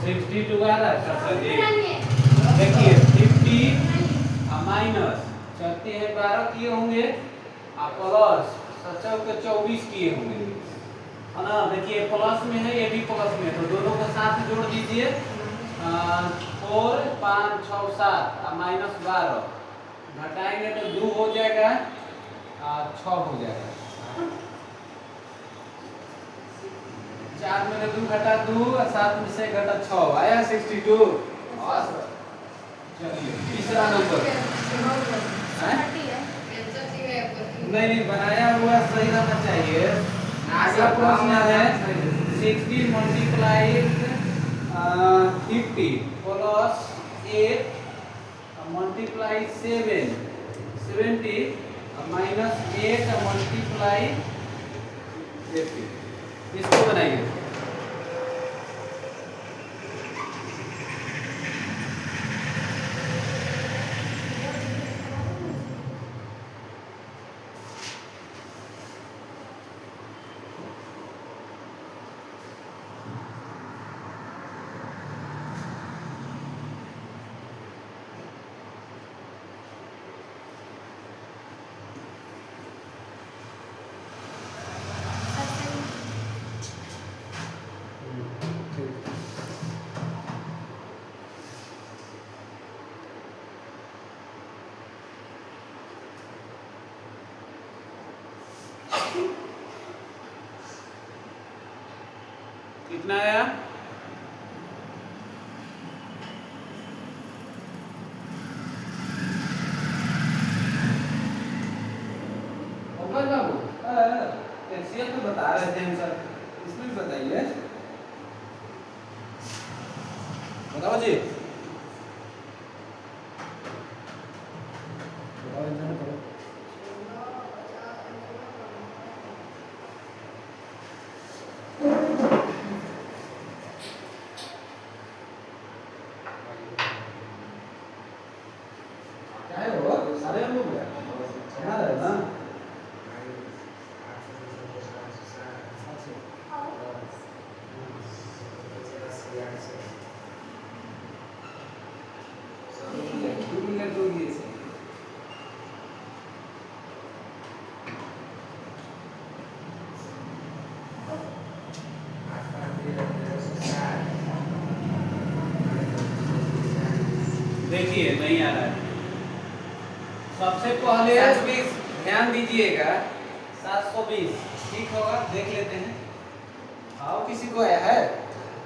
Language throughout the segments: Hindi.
62 आ रहा है सर जी। देखिए 50 माइनस 36 है 12 किए होंगे और प्लस 70 के 24 किए होंगे है ना। देखिए प्लस में है, ये भी प्लस में है, तो दोनों को साथ जोड़ दीजिए। 4 5 6 7 माइनस 12 घटाएंगे तो 2 हो जाएगा, 6 हो जाएगा। 4 में 2 घटा 2 और 7 में से घटा 6 आया 62। चलिए तीसरा नंबर नहीं बनाया हुआ सही रहना चाहिए। अगला प्रश्न है 60 multiplied 50 plus 8 multiply 7 70 minus 8 multiply 80। इसको बनाइए। कितना आया? बाबू कैल्शियम तो बता रहे थे हम सर, इसमें बताइए। बताओ जी। सारे हम लोग है ना। देखिए नहीं आ रहा है। सबसे पहले ध्यान दीजिएगा 720 ठीक होगा, देख लेते हैं। आओ किसी को आया है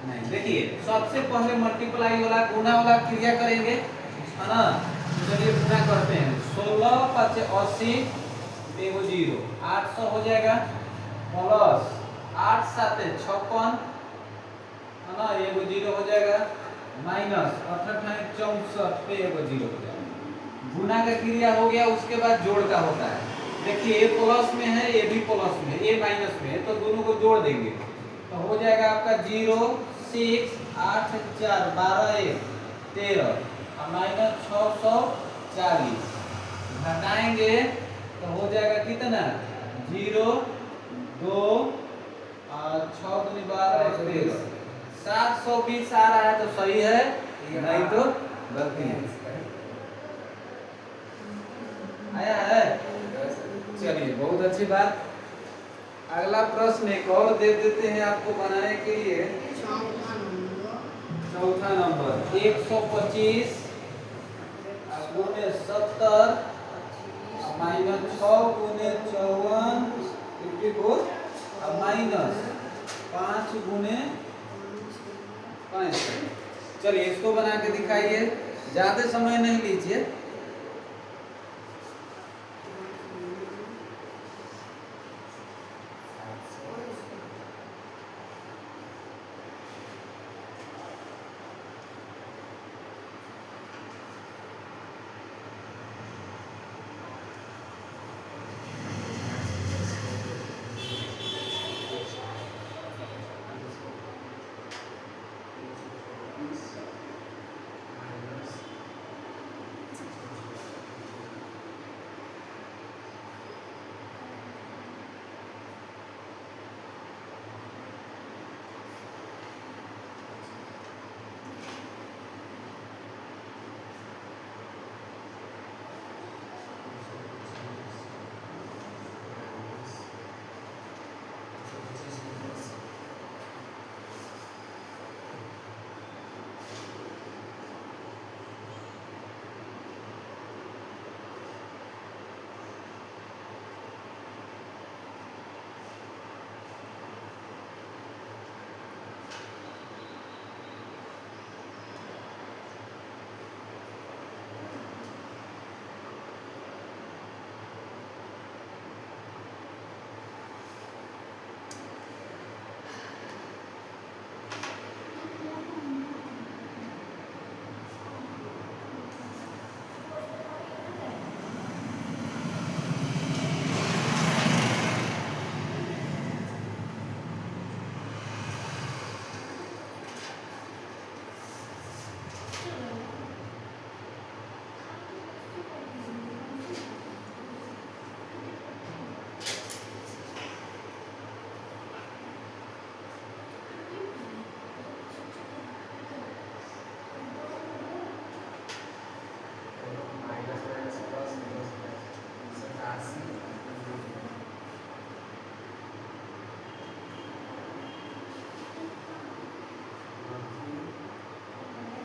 नहीं। देखिए सबसे पहले मल्टीप्लाई वाला गुना वाला क्रिया करेंगे है ना। चलिए गुना करते हैं। 16 5 80 एगो 0 800 हो जाएगा, प्लस 8 7 56 है ना, एगो 0 हो जाएगा, माइनस 68 64 पे एगो 0 हो जाएगा। गुना का क्रिया हो गया, उसके बाद जोड़ का होता है। देखिए ये प्लस में है, ये भी प्लस में है, ये माइनस में है, तो दोनों को जोड़ देंगे तो हो जाएगा आपका 0 6 8 4 12 1 13 माइनस 640 घटाएंगे तो हो जाएगा कितना 0 2 6 दूनी 12 13 720 आ रहा है तो सही है, नहीं तो गलती है। आया है? चलिए बहुत अच्छी बात। अगला प्रश्न एक और दे देते हैं आपको बनाने के लिए। चौथा नंबर 125 गुने 70 माइनस 6 गुने 54 54 माइनस 5 गुने 5। चलिए इसको बना के दिखाइए, ज्यादा समय नहीं लीजिए।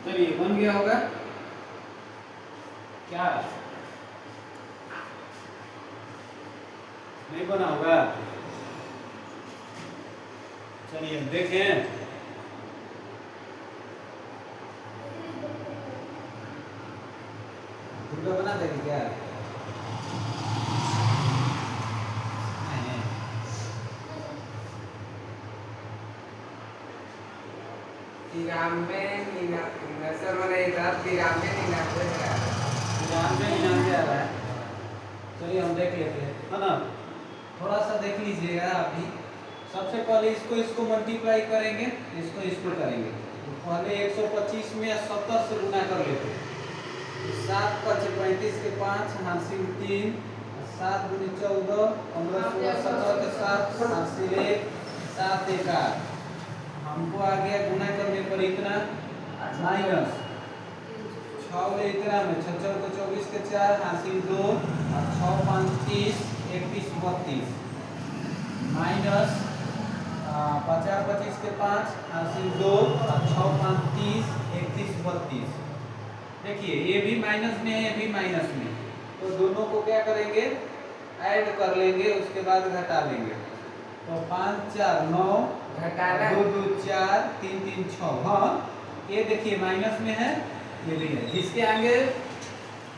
चलिए बन गया होगा क्या? नहीं बना होगा? चलिए देखें। दुर्गा बना देगी क्या? निन्यानवे आ रहा है। चलिए हम देख लेते हैं, है ना? थोड़ा सा देख लीजिएगा आप भी। सबसे पहले इसको मल्टीप्लाई करेंगे, इसको करेंगे। तो पहले 125 में 70 से गुना कर लेते हैं। 7 5 35 के 5 हासिल 3, 7 दूनी 14, 15 16 17 के 7 हासिल 1, 7 1 8। हमको आ गया गुना करने पर इतना माइनस 6 में इतना में 6 6 को 24 के 4 हासिल 2 और 6 5 30 31 32 माइनस 50 25 के 5 हासिल 2 और 6 5 30 31 32। देखिए ये भी माइनस में है, ये भी माइनस में, तो दोनों को क्या करेंगे? ऐड कर लेंगे, उसके बाद घटा लेंगे। तो 5 4 9 घटाना 2 2 4 3 3 6। हाँ ये देखिए माइनस में है, ये भी है। जिसके आगे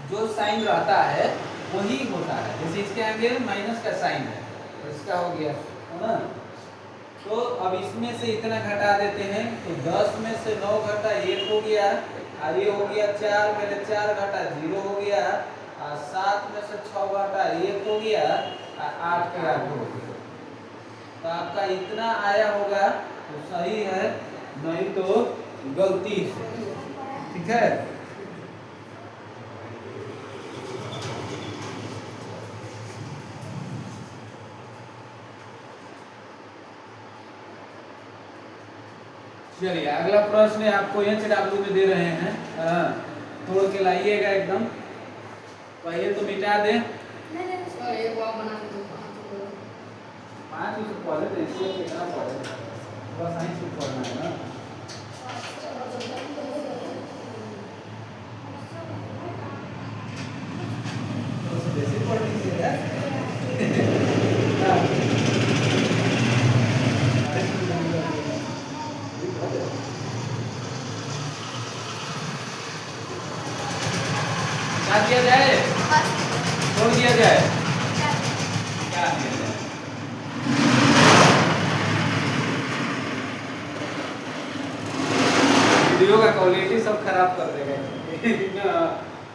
जो साइन रहता है वही होता है। जैसे इसके आगे माइनस का साइन है तो इसका हो गया, है ना? तो अब इसमें से इतना घटा देते हैं। तो 10 में से 9 घटा 1 हो गया, और ये हो गया 4 में से 4 घटा 0 हो गया, और 7 में से 6 घटा 1 हो गया, और 8 के 8 हो गया। तो आपका इतना आया होगा तो सही है, नहीं तो गलती है। ठीक है? चलिए अगला प्रश्न आपको HW में दे रहे हैं। तोड़ के लाइएगा एकदम। पहले तो मिटा दें। पाँच उसको पढ़े थे, इसलिए कितना पढ़े? बस साइंस को पढ़ना है ना। जैसे पढ़ लीजिएगा। क्या दिया जाए? छोड़ दिया जाए? क्या दिया जाए? वीडियो का क्वालिटी सब खराब कर देगा।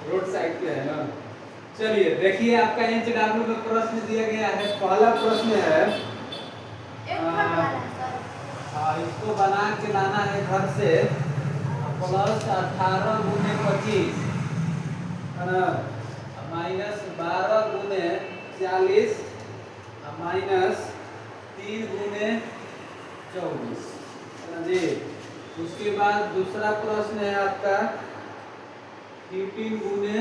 रोड साइड पे है ना। चलिए देखिए आपका HW में प्रश्न दिया गया है। पहला प्रश्न है, इसको बना के लाना है घर से। प्लस 18 गुने 25 है ना, माइनस 12 गुने 40 माइनस 3 गुने 24 है ना जी। उसके बाद दूसरा प्रश्न है आपका 15 गुने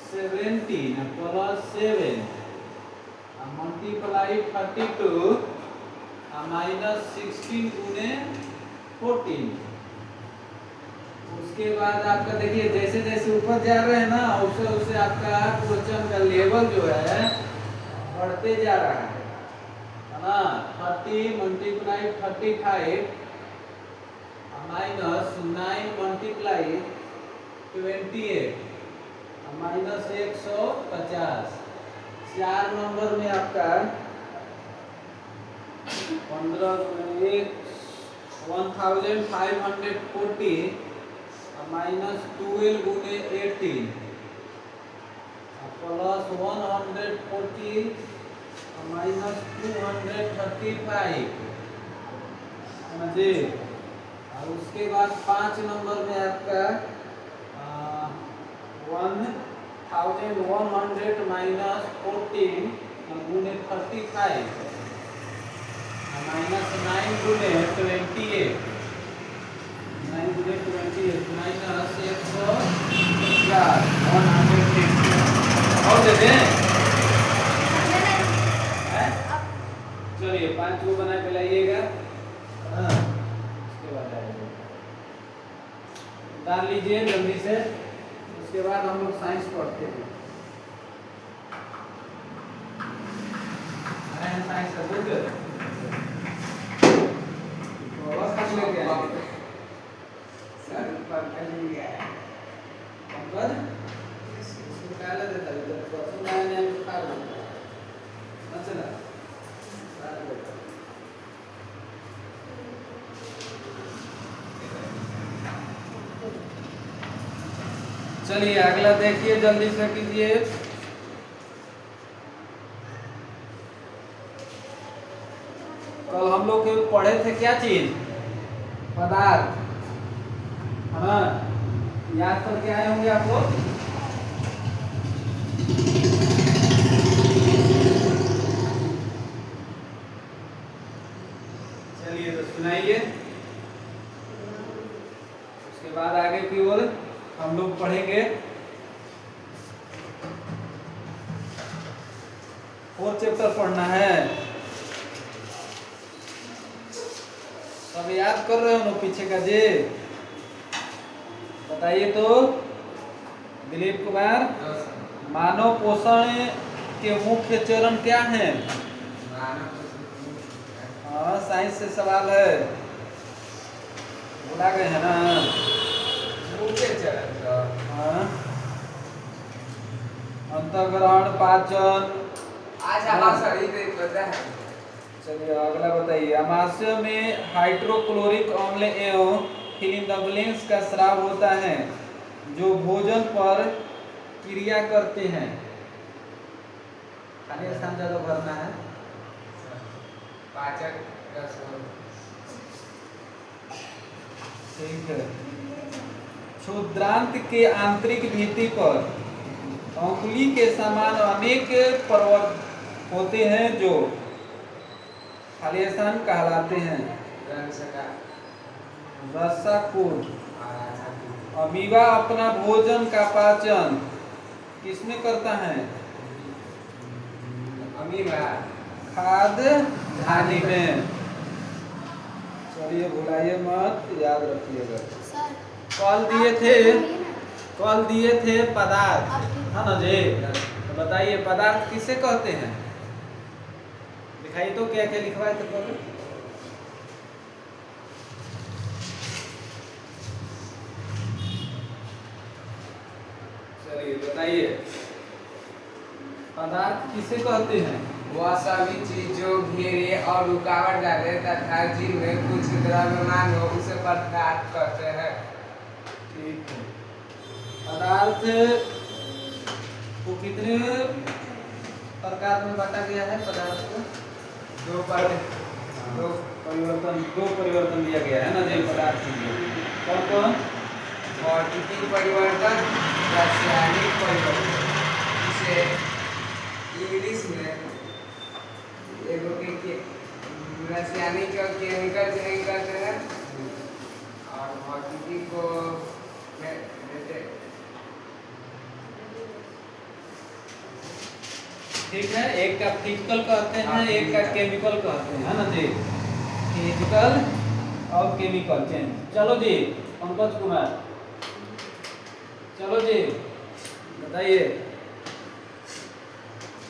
17 प्लस 7 मल्टीप्लाई 32 माइनस 16 गुने 14। उसके बाद आपका देखिए जैसे जैसे ऊपर जा रहे हैं ना, उससे उससे आपका क्वेश्चन का लेवल जो है बढ़ते जा रहा है ना। 30 multiply 35 minus 9 multiply 28 minus 150। 4 number में आपका 15 1540 माइनस 12 गुने 18 प्लस 140 माइनस 235 समझे। और उसके बाद 5 नंबर में आपका 1100 माइनस 14 गुने 35 माइनस 9 गुने 28 9 गुने 28 माइनस 150 और दे दें। चलिए 5 को बना के लाइएगा। उसके बाद उतार लीजिए जल्दी से, उसके बाद हम लोग साइंस पढ़ते हैं। आए हैं साइंस का बुक, बस लेके आए सर पर कहीं गया है पर इसको काला देता है जब परसों आए ने हम खा लेते हैं चला चलिए अगला देखिए जल्दी से कीजिए। कल हम लोग पढ़े थे क्या चीज, पदार्थ, है ना, याद करके आए होंगे आप लोग। चलिए तो सुनाइए, उसके बाद आगे की ओर हम लोग पढ़ेंगे। और चैप्टर पढ़ना है, सब याद कर रहे हो ना पीछे का जी, बताइए तो दिलीप कुमार। मानव पोषण के मुख्य चरण क्या हैं? हाँ साइंस से सवाल है, भुला गए हैं ना। मुख्य चरण हाँ, अंतःग्रहण, पाचन। आज हमारा पता है। चलिए अगला बताइए। अमाशय में हाइड्रोक्लोरिक अम्ल एवं फिलिंदब्लेंस का स्राव होता है जो भोजन पर क्रिया करते हैं। खाली स्थान ज्यादा भरना है। पाचक ठीक है। क्षुद्रांत के आंतरिक भित्ति पर अंगुली के समान अनेक पर्वत होते हैं जो खाली स्थान कहलाते हैं। रसाकुल। अमीबा अपना भोजन का पाचन किसमें करता है? अमीबा खाद्य धानी में। चलिए भुलाइए मत, याद रखिएगा। कल दिए थे पदार्थ, है ना जी। तो बताइए पदार्थ किसे कहते हैं? दिखाइए तो क्या क्या लिखवाए थे कल। चलिए बताइए पदार्थ किसे कहते हैं? वह सभी चीज जो घेरे और रुकावट डाले तथा जिनमें कुछ द्रव्यमान हो उसे पदार्थ कहते हैं। ठीक है। पदार्थ को कितने प्रकार में बांटा गया है? पदार्थ को दो परिवर्तन दिया गया है ना जी पदार्थ के। कौन कौन? भौतिक परिवर्तन, रासायनिक परिवर्तन, जिसे इंग्लिश में रासायनिक और केमिकल चेंज करते हैं, और भौतिकी को ठीक है। एक का फिजिकल कहते हैं, एक का केमिकल कहते हैं, है ना जी। फिजिकल और केमिकल चेंज। चलो जी पंकज कुमार, चलो जी बताइए।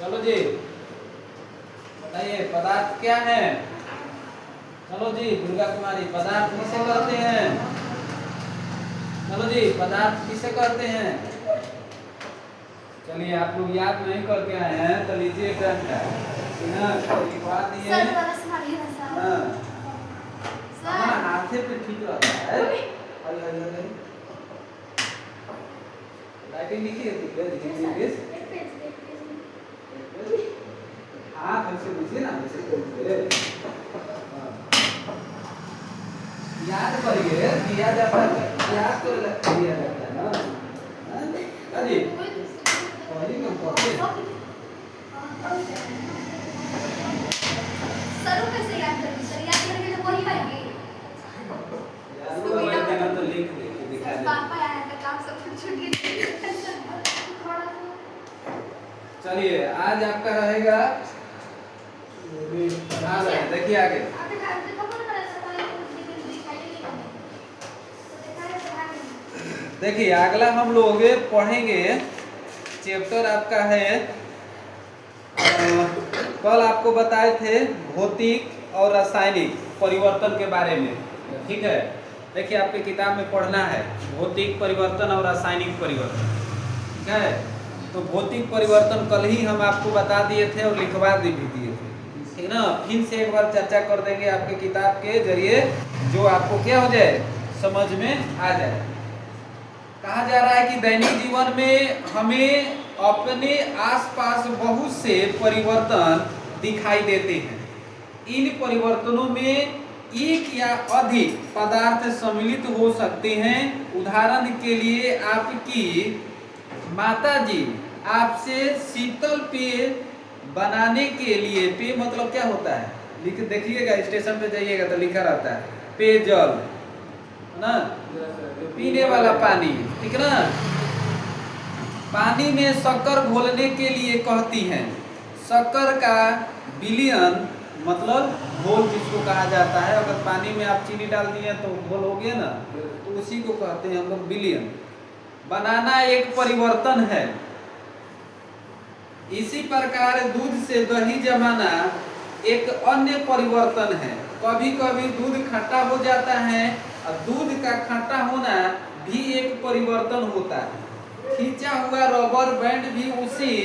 चलो जी बताइए पदार्थ क्या है? चलो जी दुर्गा कुमारी, पदार्थ किसे कहते हैं? चलो जी पदार्थ किसे कहते हैं? चलिए आप लोग याद नहीं करके आए हैं तो लीजिए डंडा, लिखवा दिए। हाँ हाथे पे ठीक रहता है। हरी हरी हरी राइटिंग लिखिए हाथ ऐसे दीजिए ना, याद करिए, किया जाता है, याद तो किया जाता है ना जी। वही में पढ़ते सर कैसे याद करें? सर याद करेंगे तो वही आएगी। याद तो वही देना तो लिख के दिखा दे। पापा आया था काम सब कुछ छूट गया। चलिए आज आपका रहेगा, देखिए आगे। देखिए अगला हम लोग पढ़ेंगे चैप्टर आपका है कल आपको बताए थे भौतिक और रासायनिक परिवर्तन के बारे में। ठीक है, देखिए आपके किताब में पढ़ना है भौतिक परिवर्तन और रासायनिक परिवर्तन। ठीक है, तो भौतिक परिवर्तन कल ही हम आपको बता दिए थे और लिखवा भी दिए थे। ठीक ना, फिर से एक बार चर्चा कर देंगे आपके किताब के जरिए, जो आपको क्या हो जाए, समझ में आ जाए। कहा जा रहा है कि दैनिक जीवन में हमें अपने आसपास बहुत से परिवर्तन दिखाई देते हैं। इन परिवर्तनों में एक या अधिक पदार्थ सम्मिलित हो सकते हैं। उदाहरण के लिए आपकी माताजी आपसे शीतल पेय बनाने के लिए, पेय मतलब क्या होता है, लिख देखिएगा, स्टेशन पे जाइएगा तो लिखा रहता है पेयजल, है ना, पीने वाला पानी। ठीक ना, पानी में शक्कर घोलने के लिए कहती हैं। शक्कर का विलयन मतलब घोल जिसको कहा जाता है, अगर पानी में आप चीनी डाल दिए तो घोल हो गया ना, तो उसी को कहते हैं हम लोग विलयन। बनाना एक परिवर्तन है। इसी प्रकार दूध से दही जमाना एक अन्य परिवर्तन है। कभी कभी दूध खट्टा हो जाता है और दूध का खट्टा होना भी एक परिवर्तन होता है। खींचा हुआ रबर बैंड भी उसी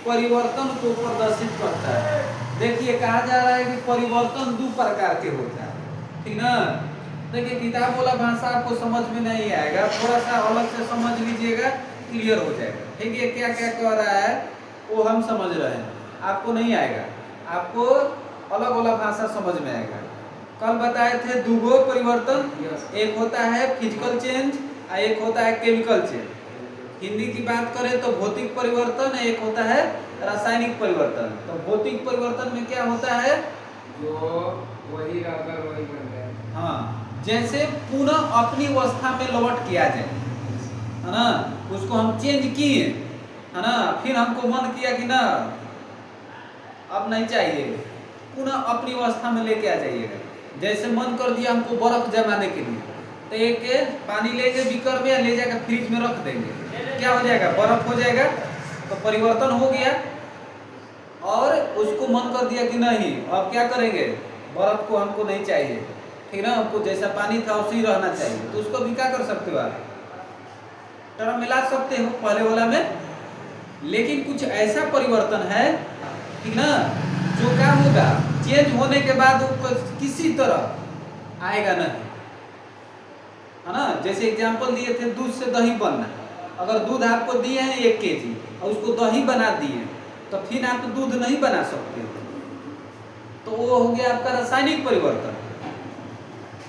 परिवर्तन को प्रदर्शित करता है। देखिए कहा जा रहा है कि परिवर्तन दो प्रकार के होता है। ठीक ना, देखिए किताब वाला भाषा आपको समझ में नहीं आएगा, थोड़ा सा अलग से समझ लीजिएगा, क्लियर हो जाएगा। ठीक है, क्या क्या कह रहा है वो हम समझ रहे हैं, आपको नहीं आएगा, आपको अलग अलग भाषा समझ में आएगा। कल बताए थे दो परिवर्तन, एक होता है फिजिकल चेंज और एक होता है केमिकल चेंज। हिंदी की बात करें तो भौतिक परिवर्तन, एक होता है रासायनिक परिवर्तन। तो भौतिक परिवर्तन में क्या होता है, जो वही रबर वही बन जाए, हाँ, जैसे पुनः अपनी अवस्था में लौट किया जाए, है ना, उसको हम चेंज किए, है ना, फिर हमको मन किया कि ना अब नहीं चाहिए, पुनः अपनी अवस्था में लेके आ जाइएगा। जैसे मन कर दिया हमको बर्फ जमाने के लिए, तो एक पानी लेके बीकर में ले जाकर फ्रिज में रख देंगे, क्या हो जाएगा, बर्फ हो जाएगा। तो परिवर्तन हो गया। और उसको मन कर दिया कि नहीं अब क्या करेंगे, बर्फ को हमको नहीं चाहिए, ठीक ना, हमको जैसा पानी था उसी ही रहना चाहिए, तो उसको भी क्या कर सकते हो आप, टर्म मिला सकते हो पहले वाला में। लेकिन कुछ ऐसा परिवर्तन है, ठीक ना, जो क्या होगा, चेंज होने के बाद वो किसी तरह आएगा नहीं, है ना। जैसे एग्जांपल दिए थे दूध से दही बनना, अगर दूध आपको दिए हैं 1 kg और उसको दही बना दिए तो फिर आप दूध नहीं बना सकते, तो वो हो गया आपका रासायनिक परिवर्तन।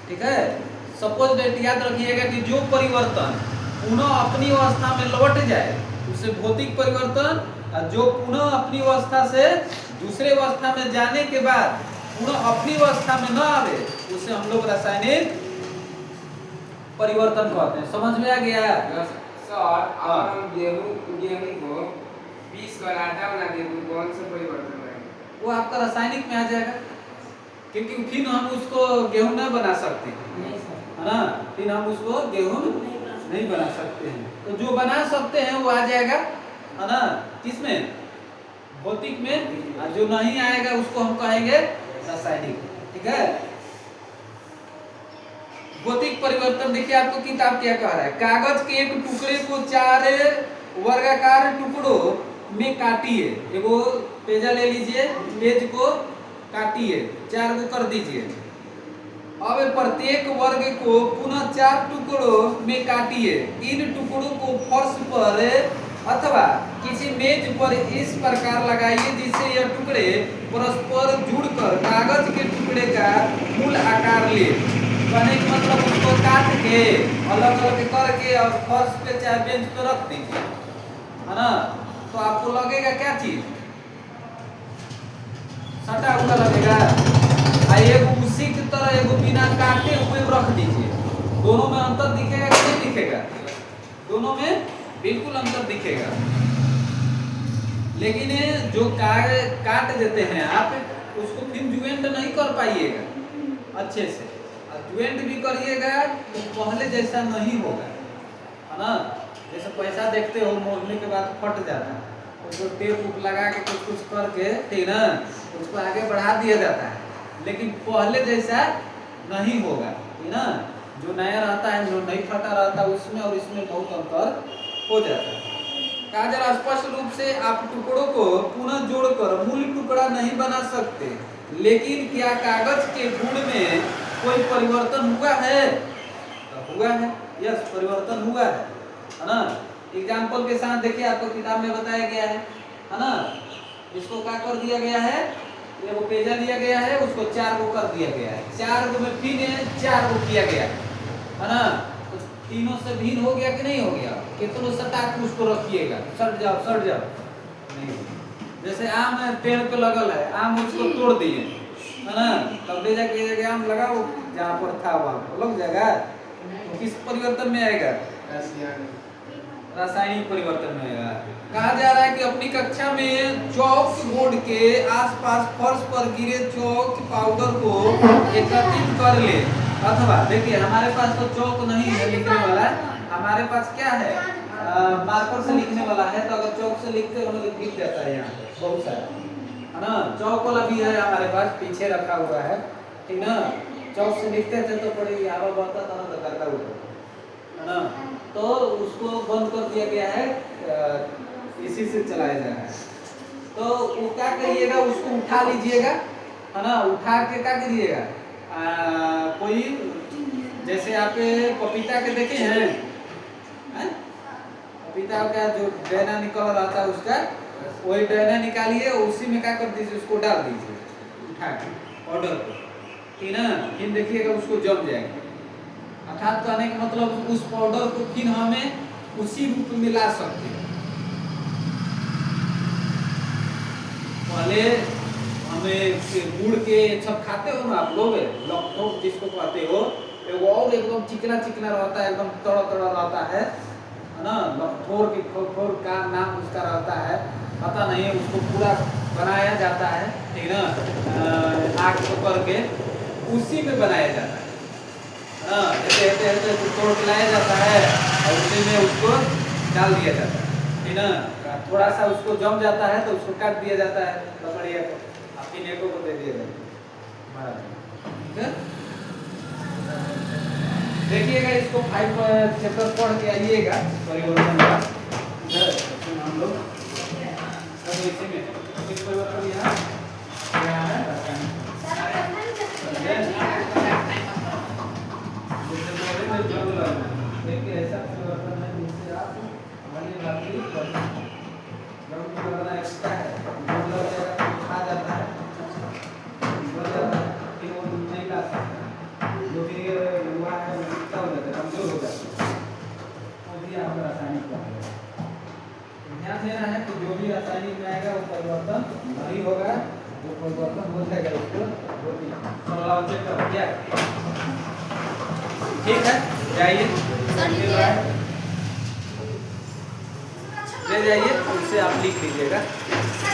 ठीक है, सपोज दैट याद रखिएगा कि जो परिवर्तन पुनः अपनी अवस्था में लौट जाए उसे भौतिक परिवर्तन, और जो पुनः अपनी अवस्था से दूसरे अवस्था में जाने के बाद पुनः अपनी अवस्था में न आवे उसे हम लोग रासायनिक परिवर्तन कहते हैं। समझ में आ गया सर? अगर हम गेहूं को पीस कर आटा बना दे तो कौन सा परिवर्तन आएगा? वो आपका रासायनिक में आ जाएगा, क्योंकि फिर हम उसको गेहूं नहीं बना सकते, है ना, फिर हम उसको गेहूं नहीं बना सकते हैं। तो जो बना सकते हैं वो आ जाएगा, है ना, किसमें, भौतिक में, और जो नहीं आएगा उसको हम कहेंगे रासायनिक। ठीक है, भौतिक परिवर्तन देखिए आपको किताब क्या कह रहा है, कागज के एक टुकड़े को 4 वर्गाकार टुकड़ों में काटिए। एगो पेजा ले लीजिए, पेज को काटिए, 4 को कर दीजिए। अब प्रत्येक वर्ग को पुनः 4 टुकड़ों में काटिए। इन टुकड़ों को फर्श पर अथवा किसी मेज पर इस प्रकार लगाइए जिससे यह टुकड़े परस्पर जुड़कर कागज के टुकड़े का मूल आकार ले। कहने का मतलब उसको काट के अलग अलग करके और फर्श पे चाहे बेंच पे रख दीजिए, है ना, तो आपको लगेगा क्या चीज, सटा हुआ लगेगा। एगो उसी की तरह एगो बिना काटे हुए रख दीजिए, दोनों में अंतर दिखेगा कि नहीं दिखेगा, दोनों में बिल्कुल अंतर दिखेगा। लेकिन जो काट देते हैं आप उसको फिर ज्वाइंट नहीं कर पाइएगा अच्छे से, और ज्वाइंट भी करिएगा तो पहले जैसा नहीं होगा, है ना। जैसे पैसा देखते हो मोड़ने के बाद फट जाता है, उसको टेप उप लगा के कुछ कुछ करके, ठीक ना, उसको आगे बढ़ा दिया जाता है। लेकिन पहले जैसा नहीं होगा, ठीक ना। जो नया रहता है, जो नहीं फटा रहता है, उसमें और इसमें बहुत अंतर हो जाता है। कहा जा रहा स्पष्ट रूप से आप टुकड़ों को पुनः जोड़कर मूल टुकड़ा नहीं बना सकते, लेकिन क्या कागज के गुण में कोई परिवर्तन हुआ है? तो हुआ है, यस, परिवर्तन हुआ है ना। एग्जाम्पल के साथ देखिए, आपको किताब में बताया गया है ना। इसको क्या कर दिया गया है, ये वो पेजा लिया गया है, उसको 4 गो कर दिया गया है, 4 गो में फिर 4 गो किया गया है ना। तो तीनों से भिन्न हो गया कि नहीं हो गया? कितनों सटा के उसको रखिएगा, सट जाओ नहीं। जैसे आम है, पेड़ पे लगल है, आम उसको तोड़ दिए, है ना, तब ले जाके जगह आम लगाओ, जहाँ पर था वहाँ पर लग जाएगा। तो किस परिवर्तन में आएगा? रासायनिक परिवर्तन में आएगा। कहा जा रहा है कि अपनी कक्षा में चौक बोर्ड के आसपास फर्श पर गिरे चौक पाउडर को एकत्रित कर ले, अथवा देखिए हमारे पास तो चौक नहीं है लिखने वाला, हमारे पास क्या है, मार्कर से लिखने वाला है। तो अगर चौक से लिखते हो तो गिर जाता है, यहाँ बहुत सारा, है ना। चौक वाला भी है हमारे पास, पीछे रखा हुआ है, ठीक ना। चौक से लिखते थे तो बड़ी हवा बहता था ना, तो करता हुआ, है ना। तो उसको बंद कर दिया गया है, इसी से चलाया जा रहा है। तो वो क्या करिएगा, उसको उठा लीजिएगा, है ना, उठा के क्या करिएगा, कोई जैसे आप पपीता के देखे हैं, पपीता का जो डैना निकल रहा था उसका, वही डैना निकालिए, उसी में क्या कर दीजिए, उसको डाल दीजिए उठा के ऑर्डर को, ठीक ना। फिर देखिएगा उसको जम जाएगा। अर्थात कहने का मतलब उस पाउडर को फिर हमें उसी रूप में ला सकते हैं। पहले हमें गुड़ के सब खाते हो ना आप लोग, लॉकटॉप जिसको कहते हो, वो और एकदम चिकना चिकना रहता है, एकदम तड़ा तड़ा रहता है ना। लॉकठोर की ठोर का नाम उसका रहता है, पता नहीं है, उसको पूरा बनाया जाता है, ठीक ना, आग को करके उसी में बनाया जाता है। ऐसे तोड़ के लाया जाता है और उसी में उसको डाल दिया जाता है, ठीक ना। थोड़ा सा उसको जम जाता है तो उसको काट दिया जाता है, लकड़िया को आपकी नेको को दे दिया जाता है। देखिएगा इसको 5 चैप्टर पढ़ के आइएगा परिवर्तन का, हम लोग इसी में किस परिवर्तन यहाँ देखिए ऐसा परिवर्तन है जिससे आप हमारी करना एक्स्ट्रा है, खा जाता है, फिर वो नहीं ला सकता, जो भी हुआ है क्या हो जाता है, कमजोर हो जाता है, वो भी आपका रासायनिक का ध्यान देना है कि जो भी रासायनिक में आएगा वो परिवर्तन नहीं होगा, वो परिवर्तन हो जाएगा, उसको चेक कर दिया। ठीक है, जाइए ले जाइए, उससे आप लिख लीजिएगा।